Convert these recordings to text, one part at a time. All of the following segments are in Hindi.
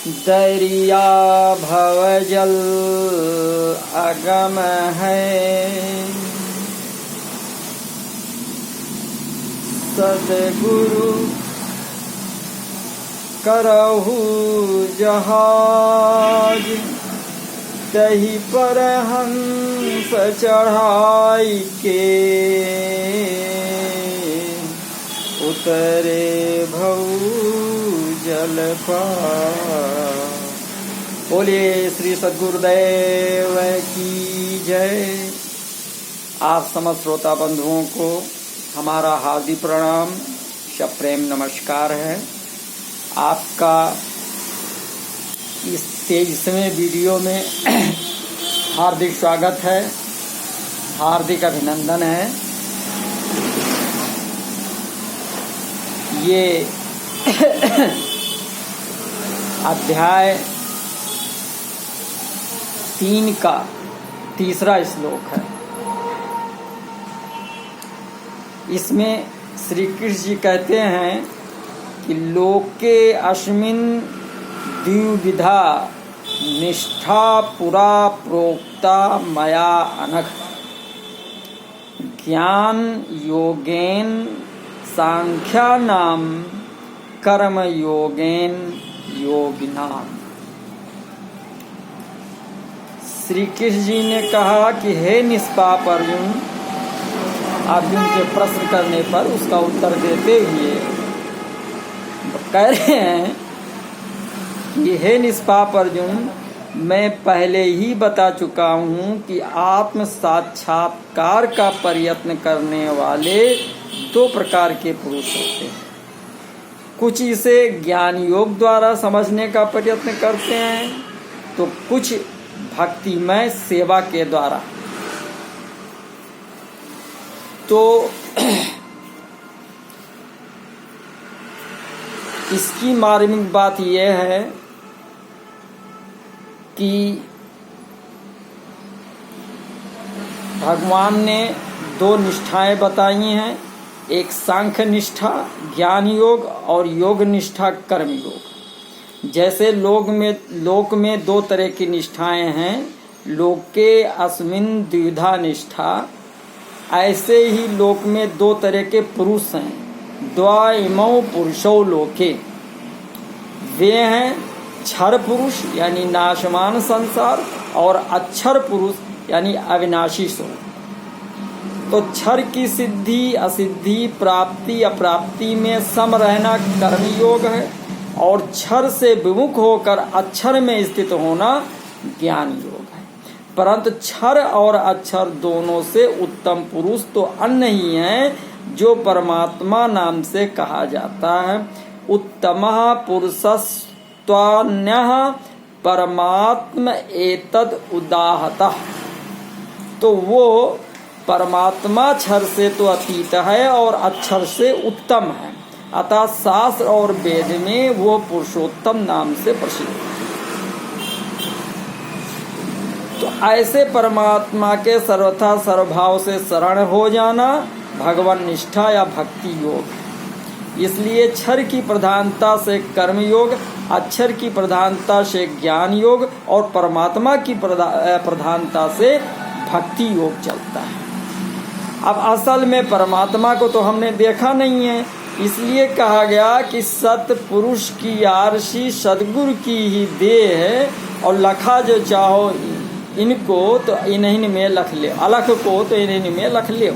दरिया भवजल अगम है, सद्गुरु करहु जहाज, तही पर हंस चढ़ाई के, उतरे भऊ जल पार। बोलिए श्री सद्गुरुदेव की जय। आप समस्त श्रोता बंधुओं को हमारा हार्दिक प्रणाम, सप्रेम नमस्कार है। आपका इस 23वें वीडियो में हार्दिक स्वागत है, हार्दिक अभिनंदन है। ये अध्याय 3 का तीसरा श्लोक है। इसमें श्री कृष्ण जी कहते हैं कि लोके अस्मिन् द्विविधा निष्ठा पुरा प्रोक्ता मया अनघ, ज्ञान योगेन सांख्यानाम कर्म योगेन योगिनाम। श्री कृष्ण जी ने कहा कि हे निष्पाप अर्जुन, अर्जुन के प्रश्न करने पर उसका उत्तर देते हुए कह रहे हैं कि हे निष्पाप अर्जुन, मैं पहले ही बता चुका हूँ कि आत्म साक्षात्कार का प्रयत्न करने वाले 2 प्रकार के पुरुष होते हैं। कुछ इसे ज्ञान योग द्वारा समझने का प्रयत्न करते हैं, तो कुछ भक्तिमय सेवा के द्वारा। तो इसकी मार्मिक बात यह है कि भगवान ने 2 निष्ठाएं बताई हैं, एक सांख्य निष्ठा ज्ञान योग और योग निष्ठा कर्म योग। जैसे लोक में 2 तरह की निष्ठाएं हैं, लोके अस्मिन् द्विधा निष्ठा, ऐसे ही लोक में 2 तरह के पुरुष हैं, द्वैमौ पुरुषौ लोके। वे हैं क्षर पुरुष यानी नाशमान संसार, और अक्षर पुरुष यानी अविनाशी स्वरूप। तो क्षर की सिद्धि असिद्धि, प्राप्ति अप्राप्ति में सम रहना कर्म योग है, और क्षर से विमुख होकर अक्षर में स्थित होना ज्ञान योग है। परंतु क्षर और अक्षर दोनों से उत्तम पुरुष तो अन्य ही है, जो परमात्मा नाम से कहा जाता है। उत्तमः पुरुषस्त्वन्यः परमात्म एतद् उदाहतः। तो वो परमात्मा क्षर से तो अतीत है और अक्षर से उत्तम है, अतः शास्त्र और वेद में वो पुरुषोत्तम नाम से प्रसिद्ध है। तो ऐसे परमात्मा के सर्वथा सर्वभाव से शरण हो जाना भगवान निष्ठा या भक्ति योग है। इसलिए क्षर की प्रधानता से कर्म योग, अक्षर की प्रधानता से ज्ञान योग, और परमात्मा की प्रधानता से भक्ति योग चलता है। अब असल में परमात्मा को तो हमने देखा नहीं है, इसलिए कहा गया कि सतपुरुष की आरसी सदगुरु की ही देह है, और लखा जो चाहो इनको तो इन्हीं में लख ले, अलख को तो इन्हीं में लख ले।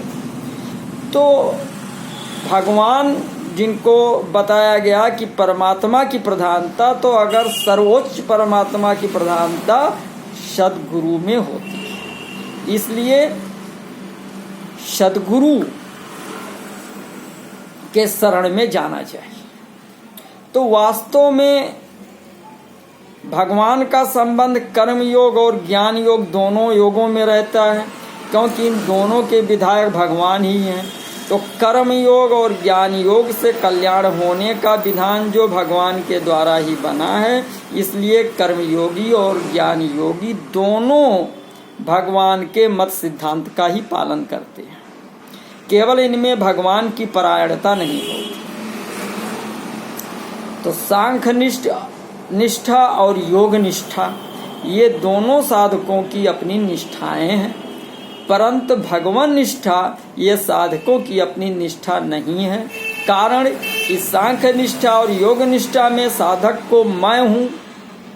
तो भगवान जिनको बताया गया कि परमात्मा की प्रधानता, तो अगर सर्वोच्च परमात्मा की प्रधानता सद्गुरु में होती है, इसलिए सद्गुरु के शरण में जाना चाहिए। तो वास्तव में भगवान का संबंध कर्म योग और ज्ञान योग दोनों योगों में रहता है, क्योंकि इन दोनों के विधायक भगवान ही हैं। तो कर्म योग और ज्ञान योग से कल्याण होने का विधान जो भगवान के द्वारा ही बना है, इसलिए कर्मयोगी और ज्ञान योगी दोनों भगवान के मत सिद्धांत का ही पालन करते हैं। केवल इनमें भगवान की परायणता नहीं होती। तो सांख्यनिष्ठ निष्ठा और योग निष्ठा ये दोनों साधकों की अपनी निष्ठाएं हैं, परंतु भगवान निष्ठा ये साधकों की अपनी निष्ठा नहीं है। कारण इस सांख्य निष्ठा और योग निष्ठा में साधक को मैं हूँ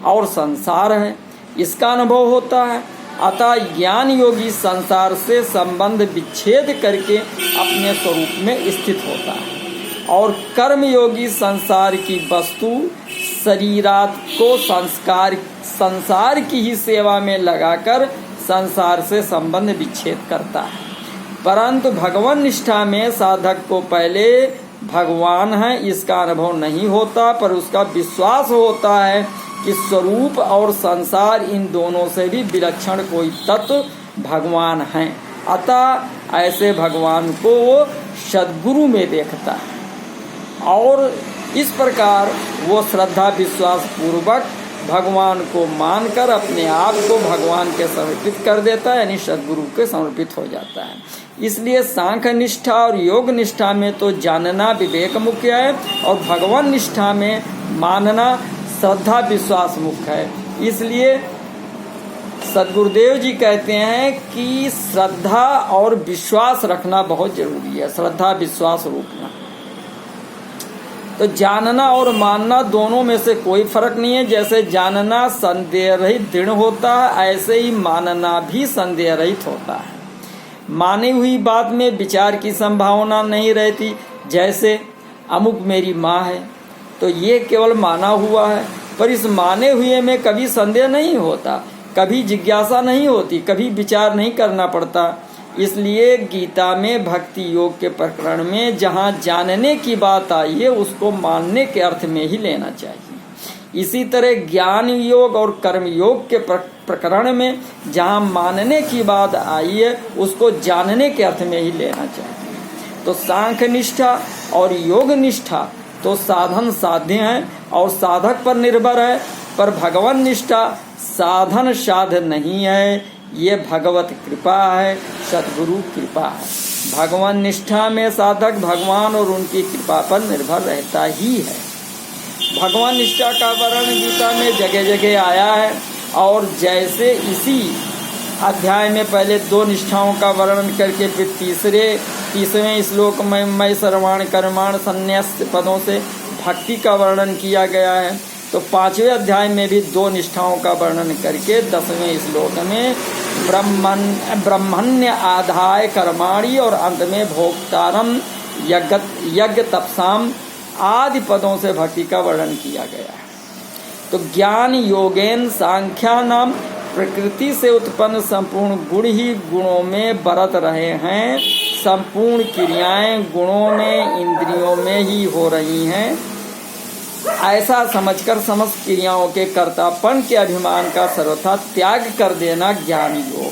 और संसार है इसका अनुभव होता है। अतः ज्ञान योगी संसार से संबंध विच्छेद करके अपने स्वरूप में स्थित होता है, और कर्म योगी संसार की वस्तु शरीरात को संसार की ही सेवा में लगाकर संसार से संबंध विच्छेद करता है। परंतु भगवान निष्ठा में साधक को पहले भगवान है इसका अनुभव नहीं होता, पर उसका विश्वास होता है कि स्वरूप और संसार इन दोनों से भी विलक्षण कोई तत्व भगवान है। अतः ऐसे भगवान को वो सद्गुरु में देखता है, और इस प्रकार वो श्रद्धा विश्वास पूर्वक भगवान को मानकर अपने आप को भगवान के समर्पित कर देता है, यानी सद्गुरु के समर्पित हो जाता है। इसलिए सांख्य निष्ठा और योग निष्ठा में तो जानना विवेक मुख्य है, और भगवान निष्ठा में मानना श्रद्धा विश्वास मुख्य है। इसलिए सद्गुरुदेव जी कहते हैं कि श्रद्धा और विश्वास रखना बहुत जरूरी है, श्रद्धा विश्वास रोकना। तो जानना और मानना दोनों में से कोई फर्क नहीं है। जैसे जानना संदेह रहित दृढ़ होता है, ऐसे ही मानना भी संदेह रहित होता है। मानी हुई बात में विचार की संभावना नहीं रहती। जैसे अमुक मेरी माँ है, तो ये केवल माना हुआ है, पर इस माने हुए में कभी संदेह नहीं होता, कभी जिज्ञासा नहीं होती, कभी विचार नहीं करना पड़ता। इसलिए गीता में भक्ति योग के प्रकरण में जहाँ जानने की बात आई है उसको मानने के अर्थ में ही लेना चाहिए। इसी तरह ज्ञान योग और कर्म योग के प्रकरण में जहाँ मानने की बात आई है उसको जानने के अर्थ में ही लेना चाहिए। तो सांख्य निष्ठा और योग निष्ठा तो साधन साध्य है और साधक पर निर्भर है, पर भगवान निष्ठा साधन साध्य नहीं है, ये भगवत कृपा है, सद्गुरु कृपा है। भगवान निष्ठा में साधक भगवान और उनकी कृपा पर निर्भर रहता ही है। भगवान निष्ठा का वर्णन गीता में जगह जगह आया है, और जैसे इसी अध्याय में पहले 2 निष्ठाओं का वर्णन करके फिर तीसवें श्लोक में मैं सर्वाण कर्माण संन्यास पदों से भक्ति का वर्णन किया गया है, तो 5वें अध्याय में भी 2 निष्ठाओं का वर्णन करके 10वें श्लोक में ब्रह्मण्य आधाय कर्माणि और अंत में भोक्तारम यज्ञ तपसाम आदि पदों से भक्ति का वर्णन किया गया है। तो ज्ञान योगेन सांख्या नाम प्रकृति से उत्पन्न संपूर्ण गुण ही गुणों में बरत रहे हैं, संपूर्ण क्रियाएं गुणों में इंद्रियों में ही हो रही हैं, ऐसा समझकर समस्त क्रियाओं के कर्तापन के अभिमान का सर्वथा त्याग कर देना ज्ञान योग।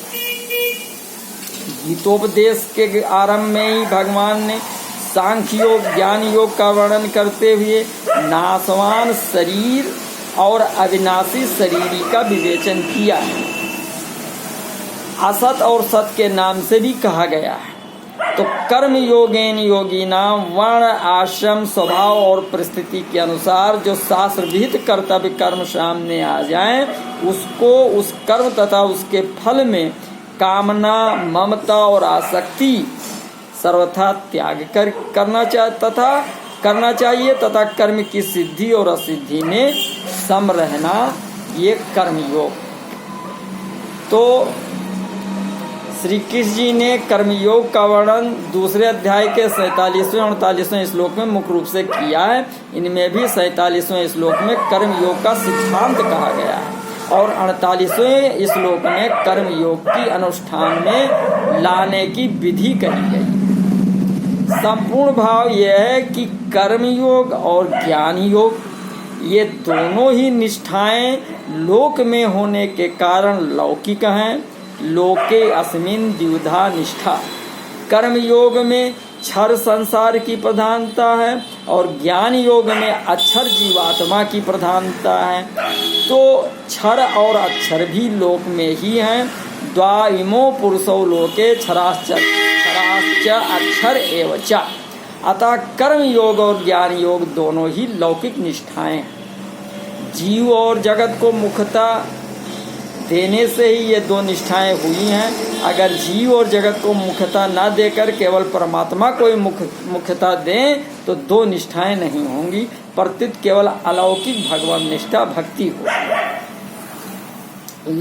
गीतोपदेश के आरंभ में ही भगवान ने सांख्य योग ज्ञान योग का वर्णन करते हुए नाशवान शरीर और अविनाशी शरीर का विवेचन किया है। असत और सत के नाम से भी कहा गया है। तो कर्म योगेन योगिना वर्ण आश्रम स्वभाव और परिस्थिति के अनुसार जो शास्त्र विहित कर्तव्य कर्म सामने आ जाएं, उसको उस कर्म तथा उसके फल में कामना ममता और आसक्ति सर्वथा त्याग करना चाहिए तथा कर्म की सिद्धि और असिद्धि में सम रहना, ये कर्म योग। तो श्री कृष्ण जी ने कर्मयोग का वर्णन 2 अध्याय के 47वें और 48वें श्लोक में मुख्य रूप से किया है। इनमें भी 47वें श्लोक में कर्मयोग का सिद्धांत कहा गया है, और 48वें श्लोक में कर्मयोग की अनुष्ठान में लाने की विधि कही गई। संपूर्ण भाव यह है कि कर्मयोग और ज्ञान योग ये दोनों ही निष्ठाएं लोक में होने के कारण लौकिक हैं। लोके अस्मिन् द्विधा निष्ठा। कर्म योग में क्षर संसार की प्रधानता है और ज्ञान योग में अक्षर जीवात्मा की प्रधानता है। तो क्षर और अक्षर भी लोक में ही हैं। द्वाइमो पुरुषो लोके क्षराश्च अक्षर एव च। अतः कर्म योग और ज्ञान योग दोनों ही लौकिक निष्ठाएं हैं। जीव और जगत को मुख्यता देने से ही ये दो निष्ठाएं हुई हैं। अगर जीव और जगत को मुख्यता ना देकर केवल परमात्मा को ही मुख्यता दें तो दो निष्ठाएं नहीं होंगी, प्रत्युत केवल अलौकिक भगवान निष्ठा भक्ति होगी।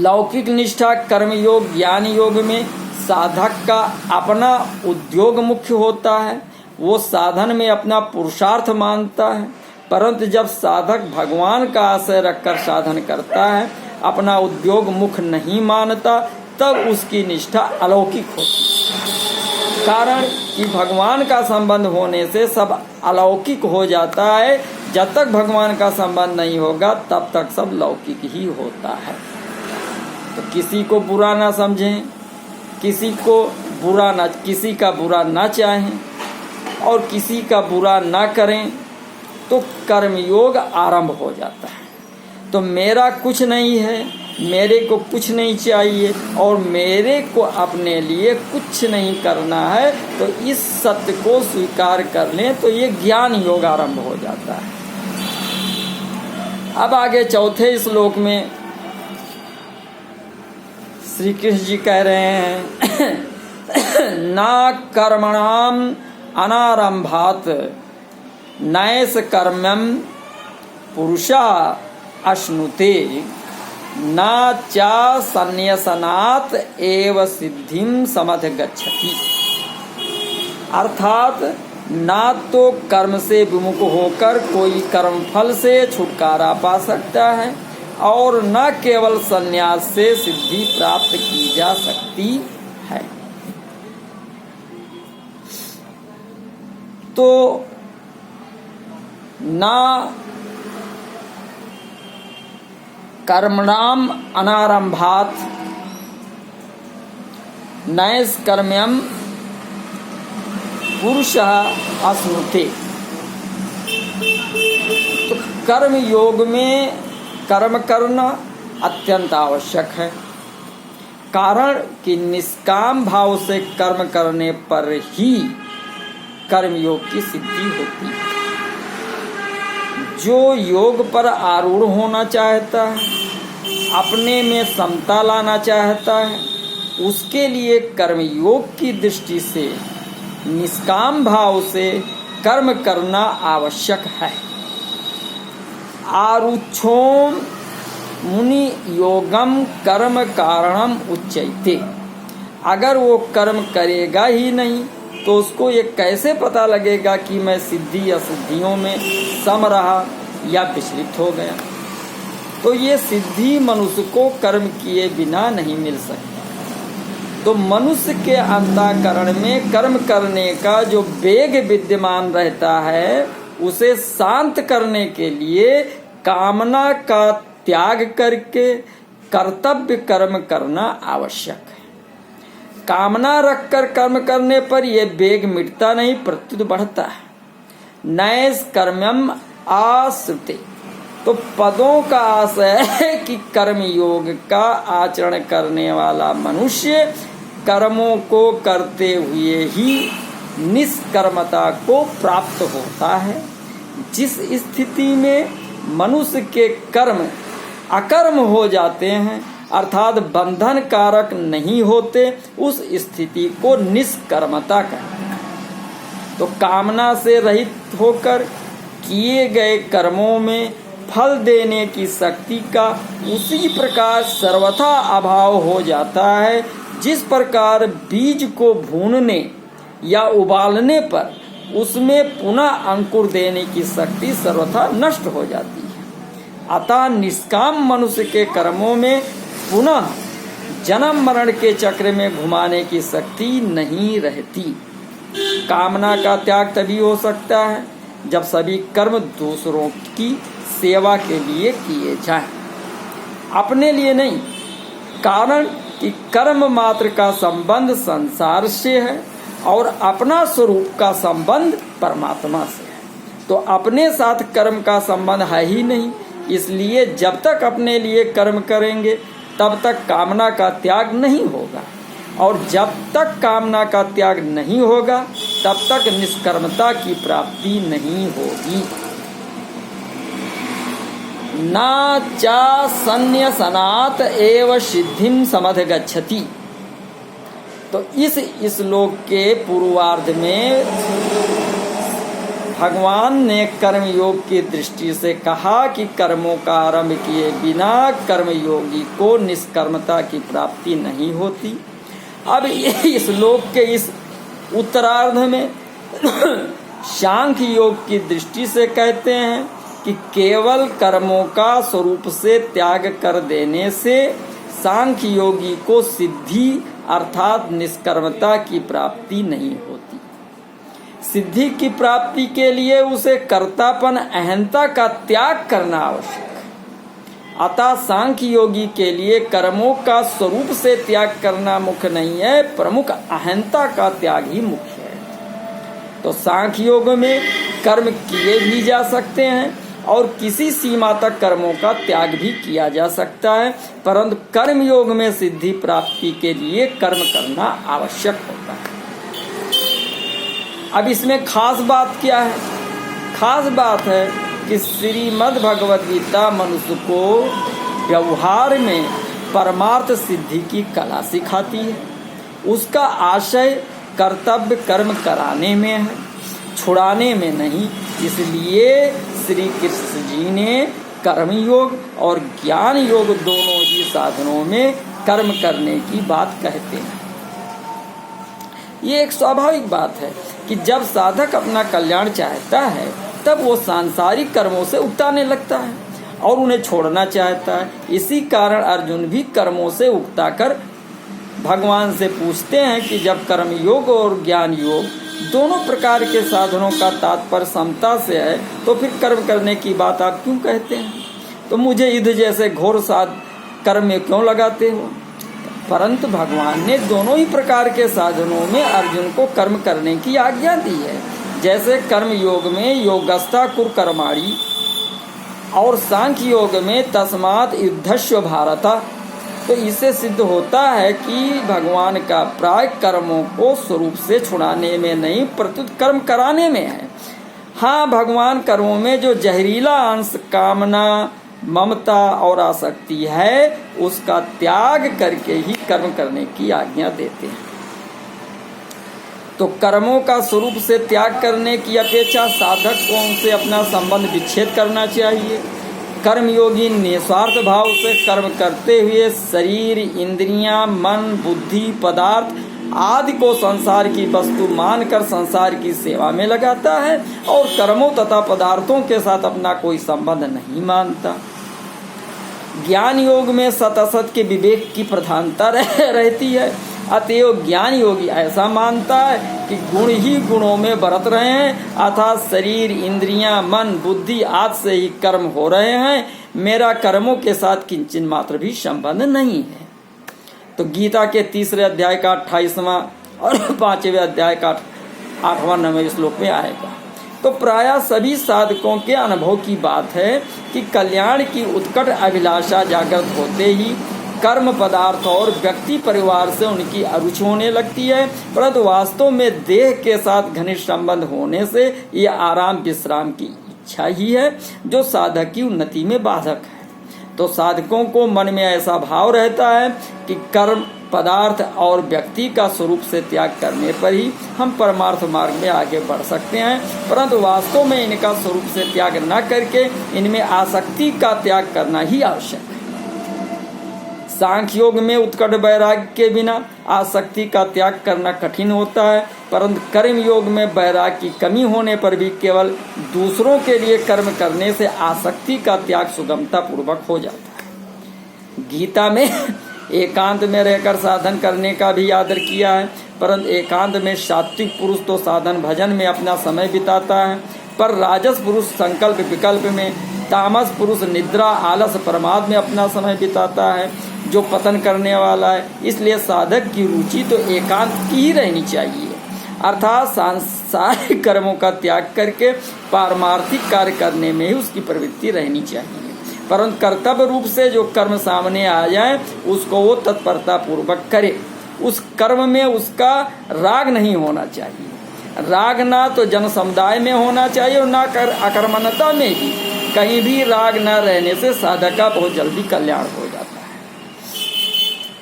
लौकिक निष्ठा कर्म योग ज्ञान योग में साधक का अपना उद्योग मुख्य होता है, वो साधन में अपना पुरुषार्थ मानता है, परंतु जब साधक भगवान का आश्रय रखकर साधन करता है, अपना उद्योग मुख्य नहीं मानता, तब उसकी निष्ठा अलौकिक होती। कारण कि भगवान का संबंध होने से सब अलौकिक हो जाता है। जब तक भगवान का संबंध नहीं होगा तब तक सब लौकिक ही होता है। तो किसी को बुरा ना समझें, किसी का बुरा ना चाहें और किसी का बुरा ना करें, तो कर्मयोग आरंभ हो जाता है। तो मेरा कुछ नहीं है, मेरे को कुछ नहीं चाहिए और मेरे को अपने लिए कुछ नहीं करना है, तो इस सत्य को स्वीकार कर लें तो ये ज्ञान योग आरंभ हो जाता है। अब आगे चौथे श्लोक में श्री कृष्ण जी कह रहे हैं ना कर्मणाम अनारंभात नैष कर्म्यम पुरुषा अश्नुते ना चा संन्यसनात् एव सिद्धिम समधिगच्छति। अर्थात ना तो कर्म से विमुख होकर कोई कर्म फल से छुटकारा पा सकता है और न केवल संन्यास से सिद्धि प्राप्त की जा सकती है। तो ना कर्मणाम अनारंभात नैष कर्म्यम पुरुषः अश्नुते। तो कर्म योग में कर्म करना अत्यंत आवश्यक है, कारण कि निष्काम भाव से कर्म करने पर ही कर्म योग की सिद्धि होती है। जो योग पर आरूढ़ होना चाहता है, अपने में समता लाना चाहता है, उसके लिए कर्म योग की दृष्टि से निष्काम भाव से कर्म करना आवश्यक है। आरुक्षोम मुनि योगम कर्म कारणम उच्चैते। अगर वो कर्म करेगा ही नहीं तो उसको ये कैसे पता लगेगा कि मैं सिद्धि या सिद्धियों में सम रहा या विचलित हो गया। तो ये सिद्धि मनुष्य को कर्म किए बिना नहीं मिल सकती। तो मनुष्य के अंतःकरण में कर्म करने का जो वेग विद्यमान रहता है, उसे शांत करने के लिए कामना का त्याग करके कर्तव्य कर्म करना आवश्यक है। कामना रखकर कर्म करने पर यह वेग मिटता नहीं, प्रत्युत बढ़ता है। नैष कर्म्यम आश्रिते। तो पदों का आशय है कि कर्म योग का आचरण करने वाला मनुष्य कर्मों को करते हुए ही निष्कर्मता को प्राप्त होता है। जिस स्थिति में मनुष्य के कर्म अकर्म हो जाते हैं, अर्थात बंधन कारक नहीं होते, उस स्थिति को निष्कर्मता कहते हैं। तो कामना से रहित होकर किए गए कर्मों में फल देने की शक्ति का उसी प्रकार सर्वथा अभाव हो जाता है, जिस प्रकार बीज को भूनने या उबालने पर उसमें पुनः अंकुर देने की शक्ति सर्वथा नष्ट हो जाती है। अतः निष्काम मनुष्य के कर्मों में पुनः जन्म मरण के चक्र में घुमाने की शक्ति नहीं रहती। कामना का त्याग तभी हो सकता है जब सभी कर्म दूसरों की सेवा के लिए किए जाएं, अपने लिए नहीं। कारण कि कर्म मात्र का संबंध संसार से है और अपना स्वरूप का संबंध परमात्मा से है। तो अपने साथ कर्म का संबंध है ही नहीं, इसलिए जब तक अपने लिए कर्म करेंगे तब तक कामना का त्याग नहीं होगा, और जब तक कामना का त्याग नहीं होगा तब तक निष्कर्मता की प्राप्ति नहीं होगी। ना चा संन्यसनात् एव सिद्धिं समधिगच्छति। तो इस श्लोक के पूर्वार्ध में भगवान ने कर्मयोग की दृष्टि से कहा कि कर्मों का आरंभ किए बिना कर्मयोगी को निष्कर्मता की प्राप्ति नहीं होती। अब इस श्लोक के इस उत्तरार्ध में सांख्य योग की दृष्टि से कहते हैं कि केवल कर्मों का स्वरूप से त्याग कर देने से सांख्य योगी को सिद्धि अर्थात निष्कर्मता की प्राप्ति नहीं होती। सिद्धि की प्राप्ति के लिए उसे कर्तापन अहंता का त्याग करना आवश्यक है। अतः सांख्य योगी के लिए कर्मों का स्वरूप से त्याग करना मुख्य नहीं है, प्रमुख अहंता का त्याग ही मुख्य है। तो सांख्य योग में कर्म किए भी जा सकते हैं और किसी सीमा तक कर्मों का त्याग भी किया जा सकता है, परंतु कर्म योग में सिद्धि प्राप्ति के लिए कर्म करना आवश्यक होता है। अब इसमें खास बात क्या है? खास बात है कि श्रीमद् भगवद गीता मनुष्य को व्यवहार में परमार्थ सिद्धि की कला सिखाती है। उसका आशय कर्तव्य कर्म कराने में है, छुड़ाने में नहीं। इसलिए श्री कृष्ण जी ने कर्म योग और ज्ञान योग दोनों ही साधनों में कर्म करने की बात कहते हैं। ये एक स्वाभाविक बात है कि जब साधक अपना कल्याण चाहता है तब वो सांसारिक कर्मों से उकताने लगता है और उन्हें छोड़ना चाहता है। इसी कारण अर्जुन भी कर्मों से उकता कर भगवान से पूछते हैं कि जब कर्म योग और ज्ञान योग दोनों प्रकार के साधनों का तात्पर्य समता से है तो फिर कर्म करने की बात आप क्यों कहते हैं? तो मुझे युद्ध जैसे घोर साध कर्म में क्यों लगाते हो? परंतु भगवान ने दोनों ही प्रकार के साधनों में अर्जुन को कर्म करने की आज्ञा दी है। जैसे कर्म योग में योगस्था कुर कर्माणि और सांख्य योग में तस्मात् युद्धस्व भारत। तो इससे सिद्ध होता है कि भगवान का प्राय कर्मों को स्वरूप से छुड़ाने में नहीं प्रत्युत कर्म कराने में है। हाँ, भगवान कर्मों में जो जहरीला अंश कामना ममता और आसक्ति है उसका त्याग करके ही कर्म करने की आज्ञा देते हैं। तो कर्मों का स्वरूप से त्याग करने की अपेक्षा साधक को उनसे अपना संबंध विच्छेद करना चाहिए। कर्मयोगी निस्वार्थ भाव से कर्म करते हुए शरीर, इंद्रियां, मन, बुद्धि, पदार्थ आदि को संसार की वस्तु मानकर संसार की सेवा में लगाता है और कर्मों तथा पदार्थों के साथ अपना कोई संबंध नहीं मानता। ज्ञान योग में सत असत के विवेक की प्रधानता रहती है। अतएव ज्ञान योगी ऐसा मानता है कि गुण ही गुणों में बरत रहे हैं, अर्थात शरीर, इंद्रियां, मन, बुद्धि आदि से ही कर्म हो रहे हैं। मेरा कर्मों के साथ किंचन मात्र भी संबंध नहीं है। तो गीता के 3 अध्याय का 28वां और 5वें अध्याय का 8वां 9वें श्लोक में आएगा। तो प्रायः सभी साधकों के अनुभव की बात है कि कल्याण की उत्कट अभिलाषा जागृत होते ही कर्म पदार्थ और व्यक्ति परिवार से उनकी अरुचि होने लगती है, परंतु वास्तव में देह के साथ घनिष्ठ संबंध होने से यह आराम विश्राम की इच्छा ही है जो साधक की उन्नति में बाधक है। तो साधकों को मन में ऐसा भाव रहता है कि कर्म पदार्थ और व्यक्ति का स्वरूप से त्याग करने पर ही हम परमार्थ मार्ग में आगे बढ़ सकते हैं, परंतु वास्तव में इनका स्वरूप से त्याग न करके इनमें आसक्ति का त्याग करना ही आवश्यक है। सांख्य योग में उत्कट वैराग्य के बिना आसक्ति का त्याग करना कठिन होता है, परंतु कर्म योग में वैराग्य की कमी होने पर भी केवल दूसरों के लिए कर्म करने से आसक्ति का त्याग सुगमता पूर्वक हो जाता है। गीता में एकांत में रहकर साधन करने का भी आदर किया है, परंतु एकांत में सात्विक पुरुष तो साधन भजन में अपना समय बिताता है, पर राजस पुरुष संकल्प विकल्प में, तामस पुरुष निद्रा आलस प्रमाद में अपना समय बिताता है जो पतन करने वाला है। इसलिए साधक की रुचि तो एकांत की ही रहनी चाहिए, अर्थात सांसारिक कर्मों का त्याग करके पारमार्थिक कार्य करने में ही उसकी प्रवृत्ति रहनी चाहिए। परंतु कर्तव्य रूप से जो कर्म सामने आ जाए उसको वो तत्परता पूर्वक करे। उस कर्म में उसका राग नहीं होना चाहिए। राग ना तो जन समुदाय में होना चाहिए और ना अकर्मण्यता में ही, कहीं भी राग न रहने से साधक का बहुत जल्दी कल्याण हो जाता है।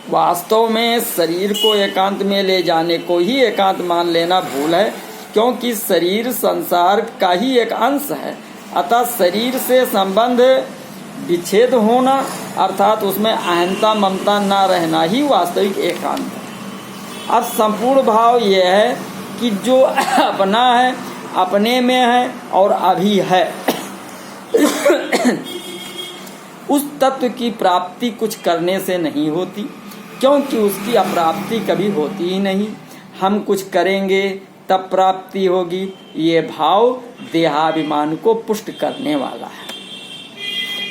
वास्तव में शरीर को एकांत में ले जाने को ही एकांत मान लेना भूल है, क्योंकि शरीर संसार का ही एक अंश है। अतः शरीर से संबंध विच्छेद होना अर्थात उसमें अहंता ममता न रहना ही वास्तविक एकांत है। अब संपूर्ण भाव यह है कि जो अपना है, अपने में है और अभी है, उस तत्व की प्राप्ति कुछ करने से नहीं होती, क्योंकि उसकी अप्राप्ति कभी होती ही नहीं। हम कुछ करेंगे तब प्राप्ति होगी, ये भाव देहाभिमान को पुष्ट करने वाला है।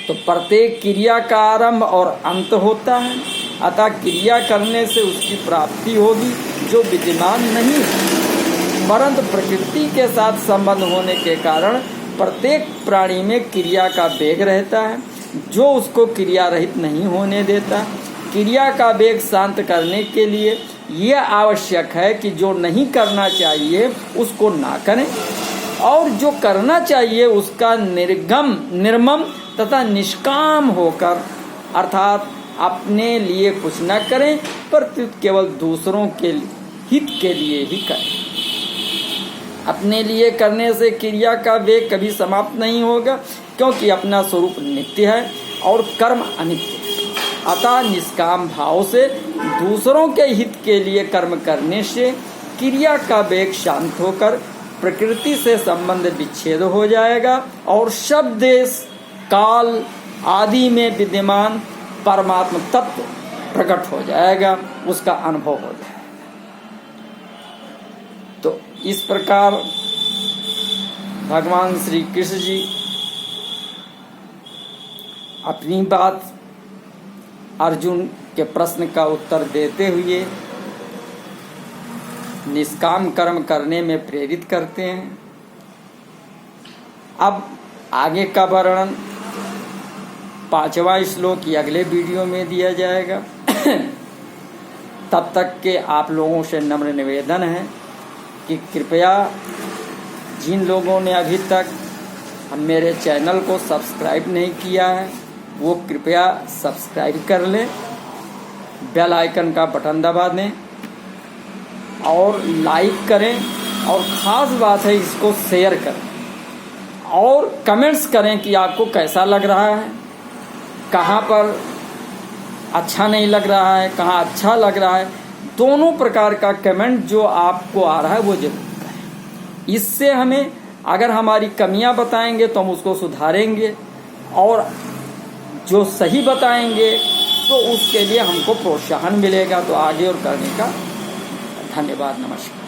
तो प्रत्येक क्रिया का आरंभ और अंत होता है, अतः क्रिया करने से उसकी प्राप्ति होगी जो विद्यमान नहीं है, परंतु प्रकृति के साथ संबंध होने के कारण प्रत्येक प्राणी में क्रिया का वेग रहता है, जो उसको क्रिया रहित नहीं होने देता। क्रिया का वेग शांत करने के लिए यह आवश्यक है कि जो नहीं करना चाहिए उसको ना करें, और जो करना चाहिए उसका निर्मम तथा निष्काम होकर, अर्थात अपने लिए कुछ न करें, पर केवल दूसरों के हित के लिए ही करें। अपने लिए करने से क्रिया का वेग कभी समाप्त नहीं होगा, क्योंकि अपना स्वरूप नित्य है और कर्म अनित्य है। अतः निष्काम भाव से दूसरों के हित के लिए कर्म करने से क्रिया का वेग शांत होकर प्रकृति से संबंध विच्छेद हो जाएगा और शब्द देश काल आदि में विद्यमान परमात्म तत्व प्रकट हो जाएगा, उसका अनुभव हो जाएगा। तो इस प्रकार भगवान श्री कृष्ण जी अपनी बात अर्जुन के प्रश्न का उत्तर देते हुए निष्काम कर्म करने में प्रेरित करते हैं। अब आगे का वर्णन 5वां श्लोक अगले वीडियो में दिया जाएगा। तब तक के आप लोगों से नम्र निवेदन है कि कृपया जिन लोगों ने अभी तक मेरे चैनल को सब्सक्राइब नहीं किया है वो कृपया सब्सक्राइब कर लें, बेल आइकन का बटन दबा दें और लाइक करें, और ख़ास बात है इसको शेयर करें और कमेंट्स करें कि आपको कैसा लग रहा है, कहाँ पर अच्छा नहीं लग रहा है, कहाँ अच्छा लग रहा है। दोनों प्रकार का कमेंट जो आपको आ रहा है वो जरूर करें। इससे हमें अगर हमारी कमियां बताएंगे तो हम उसको सुधारेंगे, और जो सही बताएंगे तो उसके लिए हमको प्रोत्साहन मिलेगा, तो आगे और करने का। धन्यवाद, नमस्कार।